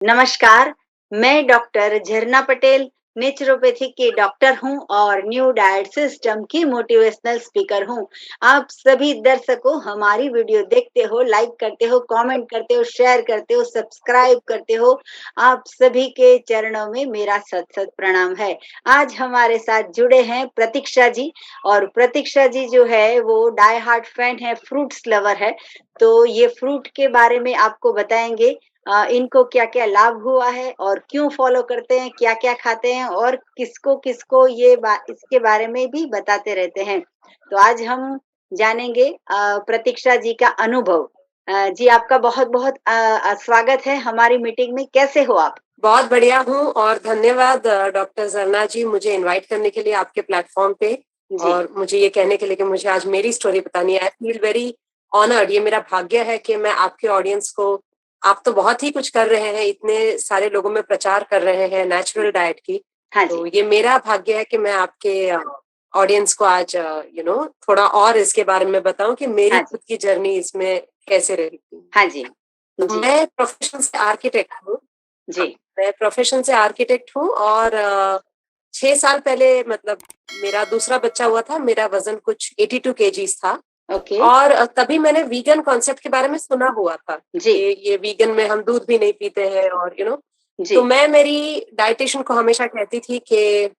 नमस्कार, मैं डॉक्टर झरना पटेल नेचुरोपैथी की डॉक्टर हूँ और न्यू डाइट सिस्टम की मोटिवेशनल स्पीकर हूँ। आप सभी दर्शकों हमारी वीडियो देखते हो, लाइक करते हो, कमेंट करते हो, शेयर करते हो, सब्सक्राइब करते हो। आप सभी के चरणों में मेरा सत-सत प्रणाम है। आज हमारे साथ जुड़े हैं प्रतीक्षा जी और प्रतीक्षा जी जो है वो डाई हार्ट फैन है, फ्रूट्स लवर है। तो ये फ्रूट के बारे में आपको बताएँगे इनको क्या-क्या लाभ हुआ है और क्यों फॉलो करते हैं, क्या-क्या खाते हैं और किसको-किसको इसके बारे में भी बताते रहते हैं। तो आज हम जानेंगे प्रतीक्षा जी का अनुभव। जी आपका बहुत-बहुत स्वागत है हमारी मीटिंग में, कैसे हो आप? बहुत बढ़िया हूँ और धन्यवाद डॉक्टर जरना जी मुझे इनवाइट करने के लिए आपके प्लेटफॉर्म पे जी, और मुझे ये कहने के लिए कि मुझे आज मेरी स्टोरी बतानी है। I feel very honoured. ये मेरा भाग्य है कि मैं आपके ऑडियंस को, आप तो बहुत ही कुछ कर रहे हैं, इतने सारे लोगों में प्रचार कर रहे हैं नेचुरल डाइट की। हाँ तो जी, ये मेरा भाग्य है कि मैं आपके ऑडियंस को आज थोड़ा और इसके बारे में बताऊं कि मेरी हाँ जी, खुद की जर्नी इसमें कैसे रही थी। हाँ जी, तो जी, मैं प्रोफेशन से आर्किटेक्ट हूँ। जी, हाँ, मैं प्रोफेशन से आर्किटेक्ट हूँ और 6 साल पहले मतलब मेरा दूसरा बच्चा हुआ था। मेरा वजन कुछ 82 केजीज था ओके, और तभी मैंने वीगन कॉन्सेप्ट के बारे में सुना हुआ था जी, कि ये वीगन में हम दूध भी नहीं पीते हैं और जी, तो मैं मेरी डाइटिशियन को हमेशा कहती थी कि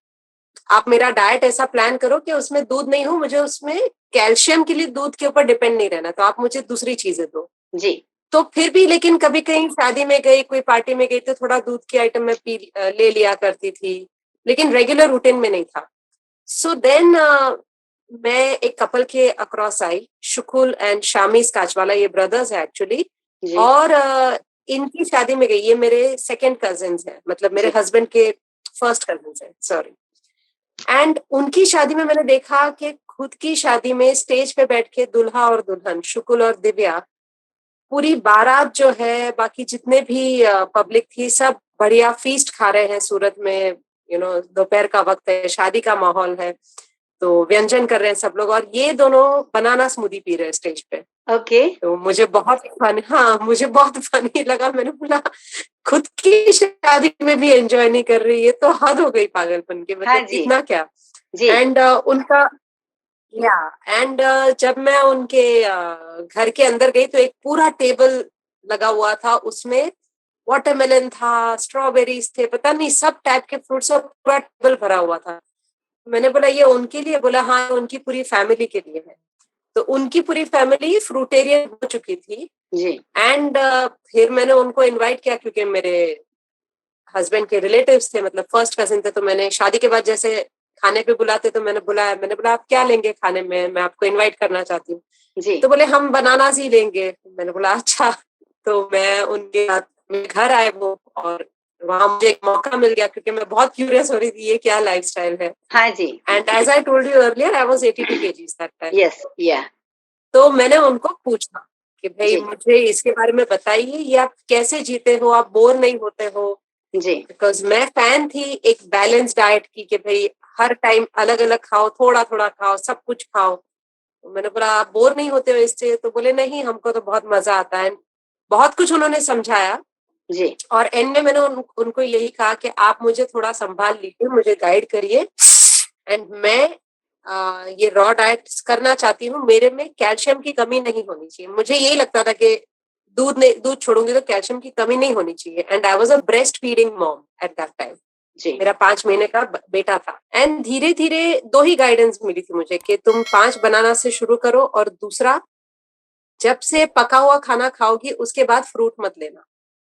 आप मेरा डाइट ऐसा प्लान करो कि उसमें दूध नहीं हो, मुझे उसमें कैल्शियम के लिए दूध के ऊपर डिपेंड नहीं रहना, तो आप मुझे दूसरी चीजें दो। जी, तो फिर भी लेकिन कभी कहीं शादी में गई, कोई पार्टी में गई तो थोड़ा दूध की आइटम मैं ले लिया करती थी, लेकिन रेगुलर रूटीन में नहीं था। सो देन मैं एक कपल के अक्रॉस आई, शुकुल एंड शामी काचवाला, ये ब्रदर्स है एक्चुअली। जी, और इनकी शादी में गई, ये मेरे सेकंड कजिन्स हैं, मतलब मेरे जी, हस्बैंड के फर्स्ट कजिन्स हैं, सॉरी। एंड उनकी शादी में मैंने देखा कि खुद की शादी में स्टेज पे बैठ के दुल्हा और दुल्हन, शुकुल और दिव्या, पूरी बारात जो है, बाकी जितने भी पब्लिक थी, सब बढ़िया फीस्ट खा रहे हैं सूरत में। दोपहर का वक्त है, शादी का माहौल है, तो व्यंजन कर रहे हैं सब लोग और ये दोनों बनाना स्मूदी पी रहे हैं स्टेज पे। ओके, तो मुझे बहुत फनी, हाँ मुझे बहुत फनी लगा। मैंने बोला खुद की शादी में भी एंजॉय नहीं कर रही है तो हद हो गई पागलपन की, हाँ मतलब जी, इतना क्या। जी, एंड उनका या एंड जब मैं उनके घर के अंदर गई तो एक पूरा टेबल लगा हुआ था, उसमें वाटरमेलन था, स्ट्रॉबेरीज थे, पता नहीं सब टाइप के फ्रूट्स, और पूरा टेबल भरा हुआ था। मैंने बोला ये उनके लिए? बोला हाँ उनकी पूरी फैमिली के लिए है। तो उनकी पूरी फैमिली फ्रूटेरियन हो चुकी थी। जी, एंड फिर मैंने उनको इनवाइट किया क्योंकि मेरे हस्बैंड के रिलेटिव्स थे, मतलब फर्स्ट कजिन थे। तो मैंने शादी के बाद जैसे खाने पे बुलाते तो मैंने बुलाया, मैंने बोला आप क्या लेंगे खाने में, मैं आपको इनवाइट करना चाहती हूँ। जी, तो बोले हम बनानास ही लेंगे। मैंने बोला अच्छा। तो मैं उनके साथ मेरे घर आए वो, और वहां मुझे एक मौका मिल गया क्योंकि मैं बहुत क्यूरियस हो रही थी ये क्या लाइफस्टाइल है। हाँ जी, and as I told you earlier, I was 82 kgs that time. Yes, yeah, तो मैंने उनको पूछा कि भाई जी, मुझे इसके बारे में बताइए, ये आप कैसे जीते हो, आप बोर नहीं होते हो? जी, बिकॉज मैं फैन थी एक बैलेंस डाइट की कि भाई हर टाइम अलग अलग खाओ, थोड़ा थोड़ा खाओ, सब कुछ खाओ। तो मैंने बोला आप बोर नहीं होते हो इससे? तो बोले नहीं, हमको तो बहुत मजा आता है। बहुत कुछ उन्होंने समझाया जी, और एंड में मैंने उनको यही कहा कि आप मुझे थोड़ा संभाल लीजिए, मुझे गाइड करिए। एंड मैं ये रॉ डाइट करना चाहती हूँ, मेरे में कैल्शियम की कमी नहीं होनी चाहिए। मुझे यही लगता था कि दूध छोड़ूंगी तो कैल्शियम की कमी नहीं होनी चाहिए। And I was a breast feeding mom at that time. जी, मेरा 5 महीने का बेटा था। एंड धीरे धीरे दो ही गाइडेंस मिली थी मुझे कि तुम 5 बनाना से शुरू करो, और दूसरा, जब से पका हुआ खाना खाओगी उसके बाद फ्रूट मत लेना।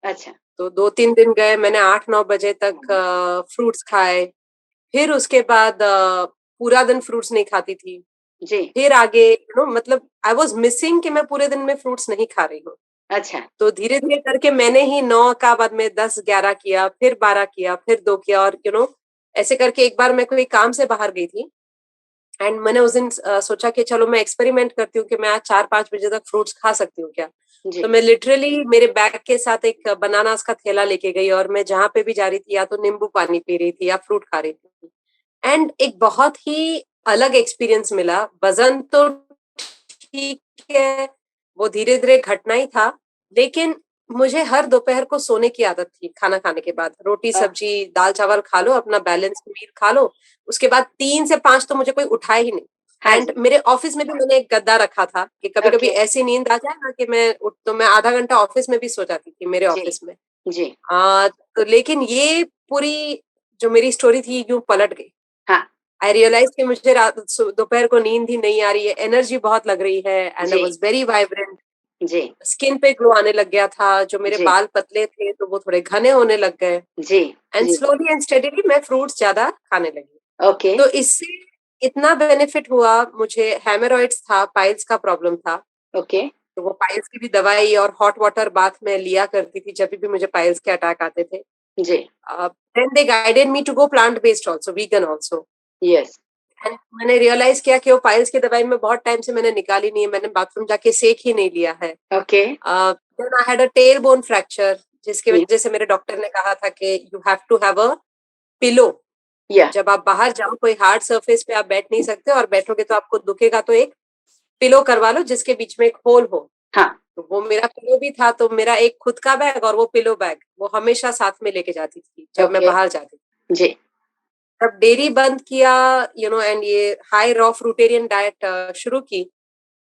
अच्छा, तो 2-3 दिन गए, मैंने 8-9 बजे तक फ्रूट्स खाए। फिर उसके बाद पूरा दिन फ्रूट्स नहीं खाती थी। जी, फिर आगे मतलब आई वाज मिसिंग कि मैं पूरे दिन में फ्रूट्स नहीं खा रही हूँ। अच्छा, तो धीरे धीरे करके मैंने ही 9 का बाद में 10-11 किया, फिर 12 किया, फिर 2 किया, और ऐसे करके एक बार मैं कोई काम से बाहर गई थी। एंड मैंने उस दिन सोचा कि चलो मैं एक्सपेरिमेंट करती हूँ कि मैं आज 4-5 बजे तक फ्रूट्स खा सकती हूँ क्या। तो जी, मैं लिटरली मेरे बैग के साथ एक बनानास का थैला लेके गई, और मैं जहां पे भी जा रही थी या तो नींबू पानी पी रही थी या फ्रूट खा रही थी। एंड एक बहुत ही अलग एक्सपीरियंस मिला। वजन तो ठीक है, वो धीरे धीरे घटना ही था, लेकिन मुझे हर दोपहर को सोने की आदत थी खाना खाने के बाद। रोटी सब्जी दाल चावल खा लो, अपना बैलेंस मील खा लो, उसके बाद 3 से 5 तो मुझे कोई उठाए ही नहीं। हाँ एंड जी। मेरे ऑफिस में भी मैंने एक गद्दा रखा था कि कभी कभी ओके। ऐसी नींद आ जाए ना कि मैं उठ तो मैं आधा घंटा ऑफिस में भी सो जाती थी मेरे जी। ऑफिस में। जी। तो लेकिन ये पूरी जो मेरी स्टोरी थी यूं पलट गई। हाँ। आई रियलाइज कि मुझे दोपहर को नींद ही नहीं आ रही है, एनर्जी बहुत लग रही है, एंड आई जी। Was very vibrant. जी। स्किन पे ग्लो आने लग गया था, जो मेरे जी। बाल पतले थे तो वो थोड़े घने होने लग गए। जी। एंड जी। स्लोली एंड स्टेडीली मैं फ्रूट्स ज्यादा खाने लगी। ओके। तो इससे इतना बेनिफिट हुआ मुझे। हेमोरॉइड्स था, पाइल्स का प्रॉब्लम था, ओके। तो वो पाइल्स की भी दवाई और हॉट वाटर बाथ में लिया करती थी जब भी मुझे पाइल्स के अटैक आते थे। जी। Then they guided me to go plant based also, vegan also. Yes. And मैंने रियलाइज किया कि वो पाइल्स की दवाई में बहुत टाइम से मैंने निकाली नहीं है, मैंने बाथरूम जाके सेक ही नहीं लिया है। Okay. Then I had a tailbone fracture, जिसकी जी। वजह से मेरे डॉक्टर ने कहा था कि you have to have a pillow. Yeah. जब आप बाहर जाओ कोई हार्ड सरफेस पे आप बैठ नहीं सकते, और बैठोगे तो आपको दुखेगा, तो एक पिलो करवा लो जिसके बीच में एक होल हो। हाँ। तो वो मेरा पिलो भी था, तो मेरा एक खुद का बैग और वो पिलो बैग वो हमेशा साथ में लेके जाती थी जब मैं ओके। बाहर जाती थी। जी। तब डेयरी बंद किया, एंड ये हाई रॉ फ्रूटेरियन डाइट शुरू की।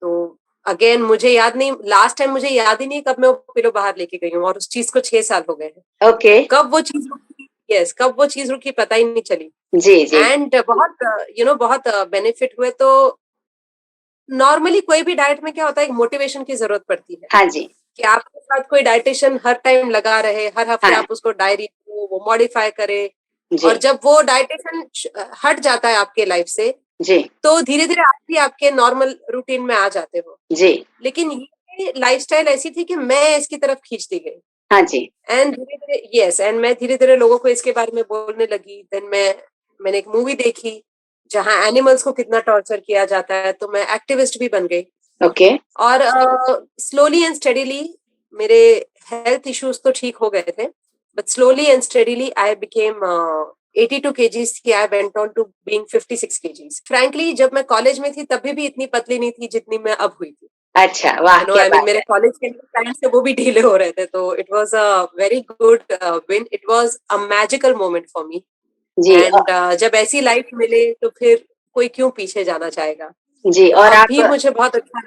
तो अगेन मुझे याद नहीं, लास्ट टाइम मुझे याद ही नहीं कब मैं वो पिलो बाहर लेके गई हूँ, और उस चीज को 6 साल हो गए हैं। ओके। कब वो चीज रुकी, यस, कब वो चीज रुकी पता ही नहीं चली। जी। जी। एंड बहुत बेनिफिट हुए। तो नॉर्मली कोई भी डाइट में क्या होता है, एक मोटिवेशन की जरूरत पड़ती है हाँ जी। कि आपके साथ कोई डाइटिशियन हर टाइम लगा रहे, हर हफ्ते हाँ आप उसको डायरी वो मॉडिफाई करे। जी। और जब वो डाइटिशियन हट जाता है आपके लाइफ से, जी। तो धीरे धीरे आप भी आपके नॉर्मल रूटीन में आ जाते हो। जी। लेकिन ये लाइफस्टाइल ऐसी थी कि मैं इसकी तरफ खींचती गई। हाँ जी। एंड धीरे धीरे, यस, एंड मैं धीरे धीरे लोगों को इसके बारे में बोलने लगी। देन मैंने एक मूवी देखी जहाँ एनिमल्स को कितना टॉर्चर किया जाता है, तो मैं एक्टिविस्ट भी बन गई। ओके। और स्लोली एंड स्टेडीली मेरे हेल्थ इश्यूज तो ठीक हो गए थे, but slowly and steadily I became 82 kgs की, I went on to being 56 kgs। Frankly जब मैं कॉलेज में थी तभी भी इतनी पतली नहीं थी जितनी मैं अब हुई थी। अच्छा, वाह! क्या आई मीन बात मेरे है। कॉलेज के टाइम से वो भी ढीले हो रहे थे, तो it was a very good win, it was a magical moment for me. जी। एंड जब ऐसी लाइफ मिले तो फिर कोई क्यों पीछे जाना चाहेगा। जी, तो और अब आप भी मुझे बहुत अच्छा।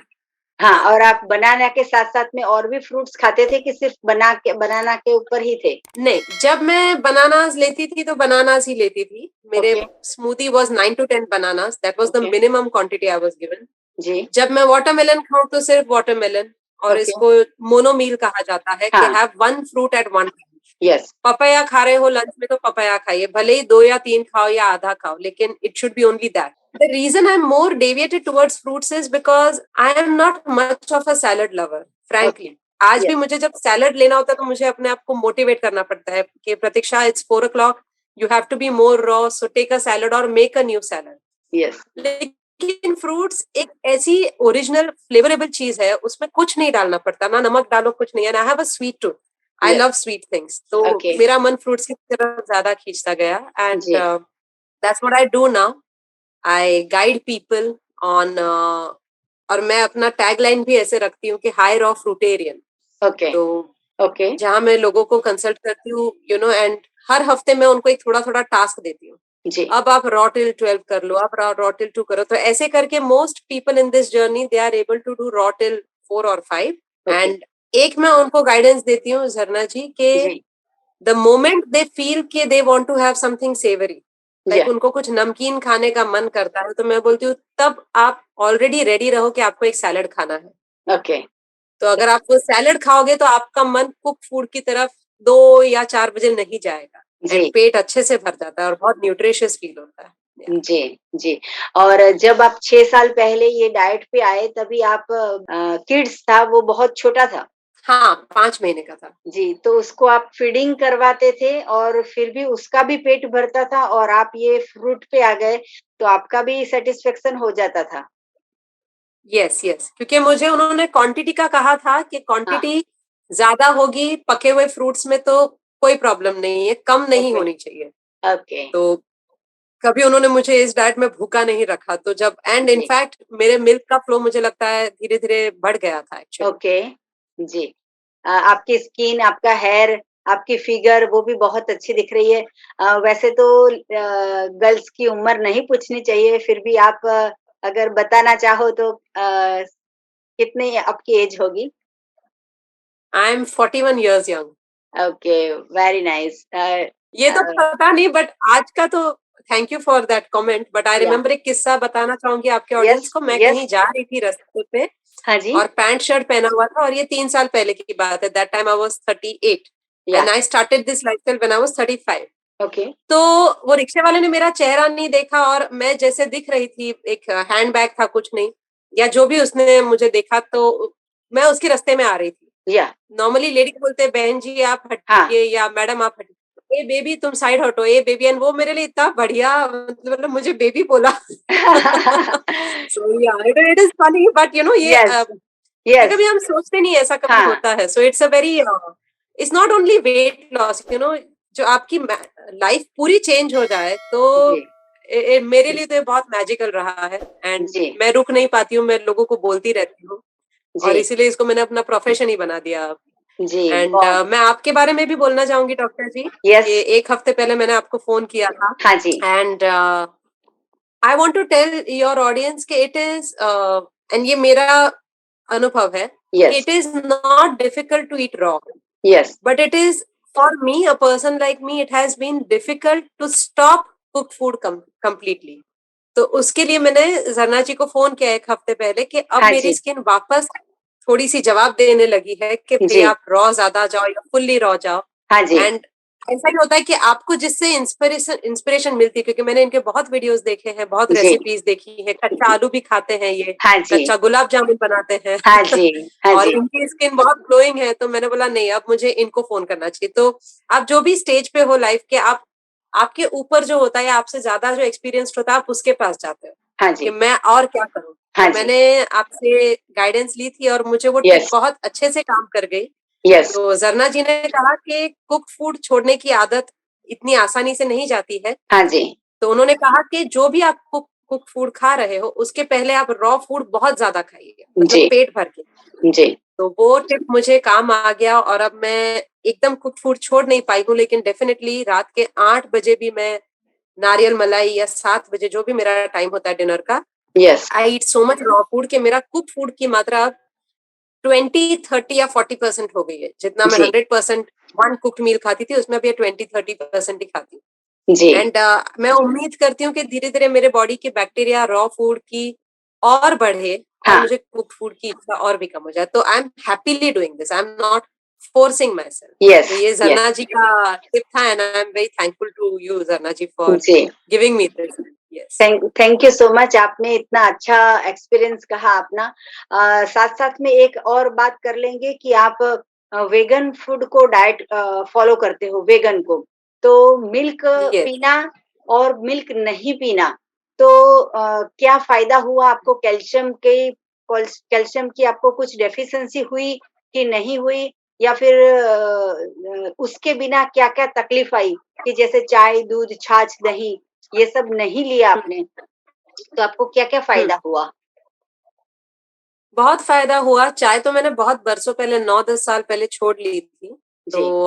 हाँ, और आप बनाना के साथ-साथ में और भी फ्रूट्स खाते थे कि सिर्फ़ बनाना के ऊपर ही थे? नहीं, जब मैं बनानास लेती थी तो बनानास ही लेती थी। मेरे okay. Smoothie was 9 to 10 bananas, that was the okay. Minimum quantity I was given. जी। जब मैं वाटरमेलन खाऊँ तो सिर्फ वाटरमेलन, और ओके। इसको मोनोमील कहा जाता है कि हाँ। Have 1 fruit at 1 time. Yes. Papaya खा रहे हो लंच में तो पपाया खाइए, भले ही 2 या 3 खाओ या आधा खाओ, लेकिन it should be only that. The reason I'm more deviated towards fruits is because I am not much of a salad lover, okay. frankly. आज भी यस। मुझे जब सैलड लेना होता है तो मुझे अपने आप को मोटिवेट करना पड़ता है कि प्रतीक्षा, it's 4 o'clock, you have to be more raw, so take a salad or make a new salad. Yes. लेकिन फ्रूट्स एक ऐसी ओरिजिनल फ्लेवरेबल चीज है, उसमें कुछ नहीं डालना पड़ता, ना नमक डालो, कुछ नहीं। And I have a sweet tooth, I yes. Love sweet things, तो ओके। मेरा मन फ्रूट्स की तरफ ज्यादा खींचता गया। एंड जी। That's what I do now. I guide people on, और मैं अपना टैगलाइन भी ऐसे रखती हूँ कि हाई रॉ फ्रूटेरियन। ओके। तो ओके। जहाँ मैं लोगों को कंसल्ट करती हूँ, एंड हर हफ्ते मैं उनको एक थोड़ा थोड़ा टास्क देती हूँ। जी। अब आप रॉ टिल 12 कर लो, आप रॉ टिल 2 करो, तो ऐसे करके most people in this journey they are able to do raw till 4 और 5। ओके। एंड एक मैं उनको गाइडेंस देती हूँ झरना जी के, जी। द मोमेंट दे फील के they want to have something savoury, yeah. Like उनको कुछ नमकीन खाने का मन करता है, तो मैं बोलती हूँ तब आप ऑलरेडी रेडी रहो कि आपको एक सैलड खाना है। ओके। तो अगर आप वो सैलड खाओगे तो आपका मन कुक फूड की तरफ 2 या 4 बजे नहीं जाएगा, एंड जी। पेट अच्छे से भर जाता है और बहुत न्यूट्रिशियस फील होता है। Yeah. जी। जी। और जब आप 6 साल पहले ये डाइट पे आए तभी आप किड्स था वो बहुत छोटा था? हाँ, 5 महीने का था। जी, तो उसको आप फीडिंग करवाते थे और फिर भी उसका भी पेट भरता था और आप ये फ्रूट पे आ गए, तो आपका भी सैटिस्फैक्शन हो जाता था? यस, यस, क्योंकि मुझे उन्होंने क्वांटिटी का कहा था कि हाँ। क्वांटिटी ज्यादा होगी पके हुए फ्रूट्स में तो कोई प्रॉब्लम नहीं है, कम नहीं ओके। होनी चाहिए। ओके। तो कभी उन्होंने मुझे इस डाइट में भूखा नहीं रखा, तो जब एंड जी। इनफैक्ट मेरे मिल्क का फ्लो मुझे लगता है धीरे-धीरे बढ़ गया था एक्चुअली। ओके। जी। आपकी स्किन, आपका हेयर, आपकी फिगर वो भी बहुत अच्छी दिख रही है। वैसे तो गर्ल्स की उम्र नहीं पूछनी चाहिए, फिर भी आप अगर बताना चाहो तो कितनी आपकी एज होगी? I am 41 years young. Okay, very nice. ये तो पता नहीं, बट आज का तो thank you for that comment. But I या रिमेम्बर एक किस्सा बताना चाहूंगी आपके ऑडियंस यस, को। मैं यस। कहीं जा रही थी रास्ते पे हाँ जी। और पैंट शर्ट पहना हुआ था, और ये 3 साल पहले की बात है। दैट टाइम आई वाज 38 या and I started this lifestyle when I was 35। Okay. तो वो रिक्शे वाले ने मेरा चेहरा नहीं देखा, और मैं जैसे दिख रही थी, एक हैंड बैग था, कुछ नहीं, या जो भी उसने मुझे देखा, तो मैं उसके रास्ते में आ रही थी। या नॉर्मली लेडी को बोलते हैं बहन जी आप हाँ। हटिए, या मैडम आप हटिए, ए बेबी तुम साइड हटो, ए बेबी। एंड वो मेरे लिए इतना बढ़िया, मतलब मुझे बेबी बोला। So it is funny, but you know ये यस, कभी यस। कभी हम सोचते नहीं ऐसा कभी हाँ, होता है। So it's a very, it's not only weight loss, you know, जो आपकी लाइफ पूरी चेंज हो जाए, तो जी, मेरे लिए तो ये बहुत मैजिकल रहा है। एंड जी, मैं रुक नहीं पाती हूँ, मैं लोगों को बोलती रहती हूँ, और जी, इसीलिए इसको मैंने अपना प्रोफेशन ही बना दिया। जी, एंड बहुत। मैं आपके बारे में भी बोलना चाहूंगी डॉक्टर जी, यस, कि 1 हफ्ते पहले मैंने आपको फोन किया था। हाँ जी। And I want to tell your audience कि इट इज, एंड ये मेरा अनुभव है, कि yes, it is not difficult to eat raw, yes, but it is, for me, a person like me, it has been difficult to stop cooked food completely. तो उसके लिए मैंने जरना जी को फोन किया 1 हफ्ते पहले, कि अब हाँ मेरी जी, स्किन वापस थोड़ी सी जवाब देने लगी है कि भाई जी, आप रॉ ज्यादा जाओ या फुल्ली रॉ जाओ। हाँ जी, एंड ऐसा ही होता है कि आपको जिससे इंस्पिरेशन मिलती है, क्योंकि मैंने इनके बहुत वीडियोस देखे हैं, बहुत जी, रेसिपीज देखी है, कच्चा आलू भी खाते हैं ये, हाँ जी, कच्चा गुलाब जामुन बनाते हैं। हाँ जी, हाँ और जी, इनकी स्किन बहुत ग्लोइंग है, तो मैंने बोला नहीं, अब मुझे इनको फोन करना चाहिए। तो आप जो भी स्टेज पे हो लाइफ के, आप आपके ऊपर जो होता है, आपसे ज्यादा जो एक्सपीरियंस्ड होता है, आप उसके पास जाते हो हाँ कि जी, मैं और क्या करूं। तो हाँ जी। मैंने आपसे गाइडेंस ली थी, और मुझे वो टिप यस, बहुत अच्छे से काम कर गई। यस, तो जरना जी ने कहा कि कुक फूड छोड़ने की आदत इतनी आसानी से नहीं जाती है। हाँ जी, तो उन्होंने कहा कि जो भी आप कुक फूड खा रहे हो, उसके पहले आप रॉ फूड बहुत ज्यादा खाइए, मतलब जी, पेट भर के। जी, तो वो टिप मुझे काम आ गया, और अब मैं एकदम कुक फूड छोड़ नहीं पाई हूँ, लेकिन डेफिनेटली रात के 8 बजे भी मैं नारियल मलाई, या 7 बजे जो भी मेरा टाइम होता है डिनर का, यस, आई ईट सो मच रॉ फूड कि मेरा कुक फूड की मात्रा 20, 30 या 40% हो गई है। जितना मैं जी, 100% वन कुक्ड मील खाती थी, उसमें अभी 20, 30% ही खाती हूँ। जी, एंड मैं उम्मीद करती हूँ कि धीरे धीरे मेरे बॉडी की बैक्टीरिया रॉ फूड की और बढ़े, और हाँ, मुझे कुक फूड की इच्छा और भी कम हो जाए। तो I am happily doing this, I am not forcing myself. Yes, तो ये यस, जरना जी का टिप था, and I am very thankful to you Jarna ji for जी। Giving me this. Yes, thank you so much, आपने इतना अच्छा एक्सपीरियंस कहा अपना। साथ-साथ में एक और बात कर लेंगे कि आप वेगन फूड को डाइट फॉलो करते हो, वेगन को। तो मिल्क यस। पीना और मिल्क नहीं पीना, तो क्या फ़ायदा हुआ आपको? कैल्शियम की आपको कुछ डेफिशिएंसी हुई कि नहीं हुई? या फिर उसके बिना क्या-क्या तकलीफ आई कि जैसे चाय, दूध, छाछ, दही ये सब नहीं लिया आपने, तो आपको क्या-क्या हम्म, फ़ायदा हुआ? बहुत फ़ायदा हुआ। चाय तो मैंने बहुत बरसों पहले, 9-10 साल पहले छोड़ ली थी। जी, तो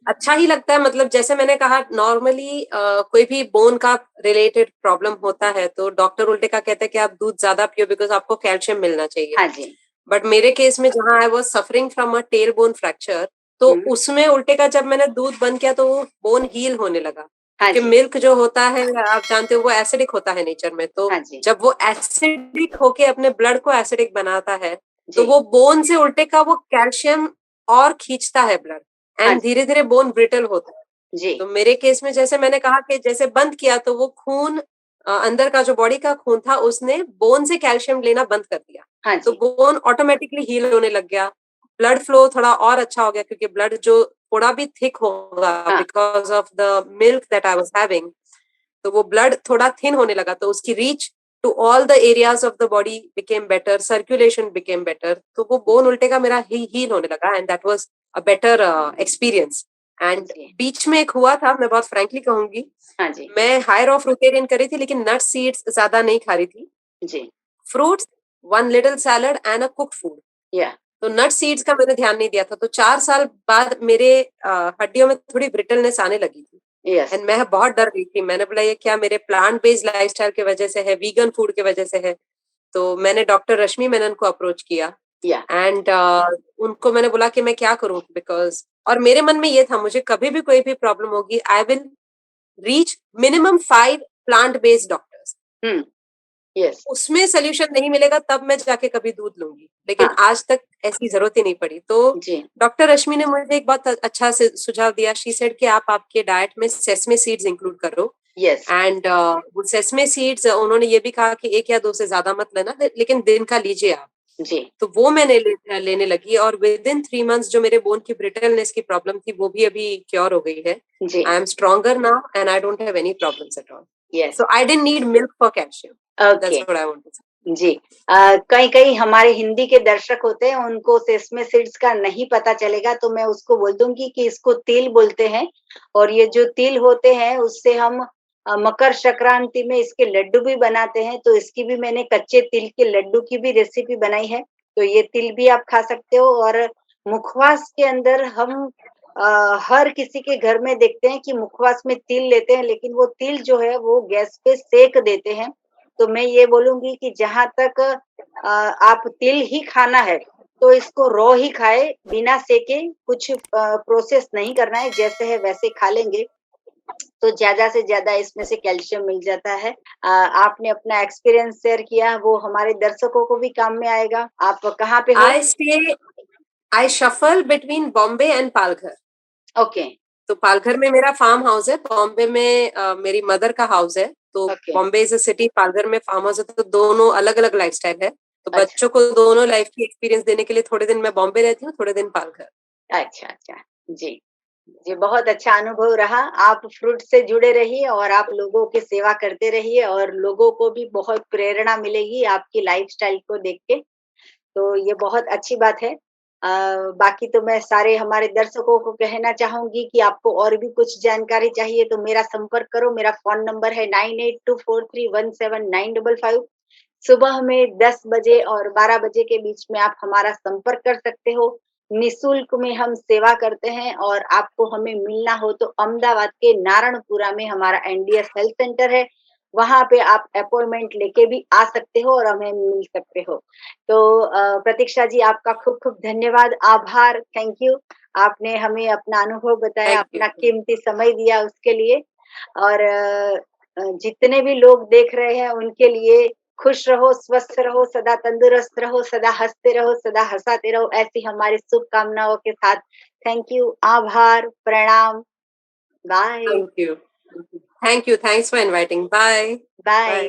अच्छा ही लगता है, मतलब जैसे मैंने कहा, नॉर्मली कोई भी बोन का रिलेटेड प्रॉब्लम होता है, तो डॉक्टर उल्टे का कहते हैं कि आप दूध ज़्यादा पियो, बिकॉज़ आपको कैल्शियम मिलना चाहिए। हाँ जी। बट मेरे केस में जहाँ I was suffering from a tailbone fracture, तो हुँ, उसमें उल्टे का जब मैंने दूध बंद किया, तो वो बोन हील होने लगा। हाँ क्योंकि जी, मिल्क जो होता है, आप जानते हो, वो एसिडिक होता है नेचर में। तो हाँ जी, जब वो एसिडिक होके अपने ब्लड को एसिडिक बनाता है, तो जी, वो बोन से उल्टे का वो कैल्शियम और खींचता है ब्लड, हाँ एंड जी, धीरे-धीरे बोन ब्रिटल होता है। जी, तो मेरे केस में जैसे मैंने कहा कि जैसे बंद किया, तो वो खून, अंदर का जो बॉडी का खून था, उसने बोन से कैल्शियम लेना बंद कर दिया। हाँ तो जी, बोन ऑटोमेटिकली हील होने लग गया। ब्लड फ्लो थोड़ा और अच्छा हो गया, क्योंकि ब्लड जो थोड़ा भी थिक होगा हाँ, because of the milk that I was having, तो वो ब्लड थोड़ा थिन होने लगा, तो उसकी reach to all the areas of the body became better, circulation became better. तो वो बोन उल्टे का मेरा हील होने लगा, and that was a better experience. And जी, बीच में एक हुआ था, मैं बहुत फ्रैंकली कहूंगी, हाँ जी, मैं हायर ऑफ फ्रूटेरियन कर रही थी, लेकिन नट सीड्स ज्यादा नहीं खा रही थी। जी, fruits, one little salad and a cooked food. या तो नट सीड्स का मैंने ध्यान नहीं दिया था, तो 4 साल बाद मेरे हड्डियों में थोड़ी ब्रिटलनेस आने लगी थी। यस, एंड मैं बहुत डर गई थी, मैंने बोला ये क्या मेरे प्लांट बेस्ड लाइफस्टाइल की वजह से है, वीगन फूड की वजह से है। तो मैंने डॉक्टर रश्मि मेनन को अप्रोच किया या एंड उनको मैंने बोला कि मैं क्या करूं, बिकॉज और मेरे मन में ये था मुझे कभी भी कोई भी प्रॉब्लम होगी I will reach minimum 5 plant based doctors, yes, उसमें सोल्यूशन नहीं मिलेगा तब मैं जाके कभी दूध लूंगी, लेकिन हाँ, आज तक ऐसी जरूरत ही नहीं पड़ी। तो जी, डॉक्टर रश्मि ने मुझे एक बहुत अच्छा से सुझाव दिया, शी सेड कि आप आपके डाइट में सेसमे सीड्स इंक्लूड करो। यस, एंड वो सेसमे सीड्स उन्होंने ये भी कहा कि 1 या 2 से ज्यादा मत लेना, लेकिन दिन का लीजिए आप। जी, तो वो मैंने लेने लगी और विद इन 3 मंथ्स जो मेरे बोन की ब्रिटलनेस की प्रॉब्लम थी वो भी अभी क्योर हो गई है। जी, I am stronger now and I don't have any problems at all. Yes, so I didn't need milk for calcium, that's okay, what I want to say. जी। कई-कई हमारे हिंदी के दर्शक होते हैं, उनको सेसमे सीड्स का नहीं पता चलेगा, तो मैं उसको बोल दूँगी कि इसको तिल बोलते हैं और ये जो तिल होते हैं, उससे हम मकर संक्रांति में इसके लड्डू भी बनाते हैं, तो इसकी भी मैंने कच्चे तिल के लड्डू की भी रेसिपी बनाई है। तो ये तिल भी आप खा सकते हो और मुखवास के अंदर हम हर किसी के घर में देखते हैं कि मुखवास में तिल लेते हैं, लेकिन वो तिल जो है, वो गैस पे सेंक देते हैं। तो मैं ये बोलूँगी कि जहाँ तक आप तिल ही खाना है, तो इसको रॉ ही खाएँ, बिना सेके, कुछ प्रोसेस नहीं करना है, जैसे है वैसे खा लेंगे, तो ज़्यादा से ज़्यादा इसमें से कैल्शियम मिल जाता है। आपने अपना एक्सपीरियंस शेयर किया, वो हमारे दर्शकों को भी काम में आएगा। आप कहाँ पे हो? I shuffle between Bombay and Palghar. Okay, तो पालघर में मेरा फार्म हाउस है, बॉम्बे में मेरी मदर का हाउस है। तो okay, Bombay is a city, Palghar में फार्म हाउस है, तो दोनों अलग अलग लाइफस्टाइल है। तो अच्छा, बच्चों को दोनों लाइफ की एक्सपीरियंस देने के लिए थोड़े दिन मैं बॉम्बे रहती हूँ, थोड़े दिन पालघर। अच्छा, अच्छा। जी। जी, बहुत अच्छा अनुभव रहा। आप फ्रूट से जुड़े रहिए और आप लोगों की सेवा करते रहिए और लोगों को भी बहुत प्रेरणा मिलेगी आपकी लाइफ़स्टाइल को देख के, तो ये बहुत अच्छी बात है। बाकी तो मैं सारे हमारे दर्शकों को कहना चाहूँगी कि आपको और भी कुछ जानकारी चाहिए तो मेरा संपर्क करो। मेरा फ़ोन नंबर है 9824317955। सुबह में 10 बजे और 12 बजे के बीच में आप हमारा संपर्क कर सकते हो। निःशुल्क में हम सेवा करते हैं और आपको हमें मिलना हो तो अहमदाबाद के नारायणपुरा में हमारा एनडीएस हेल्थ सेंटर है। वहाँ पे आप अपॉइंटमेंट लेके भी आ सकते हो और हमें मिल सकते हो। तो प्रतीक्षा जी आपका खूब-खूब धन्यवाद, आभार, थैंक यू। आपने हमें अपना अनुभव बताया, थैंक यू। अपना कीमती समय दिया उसके लिए और जितने भी लोग देख रहे हैं उनके लिए खुश रहो, स्वस्थ रहो, सदा तंदुरुस्त रहो, सदा हँसते रहो, सदा हँसाते रहो, ऐसी हमारी शुभकामनाओं के साथ थैंक यू, आभार, प्रणाम, bye, thank you. Thank you, thanks for inviting. Bye. Bye. Bye.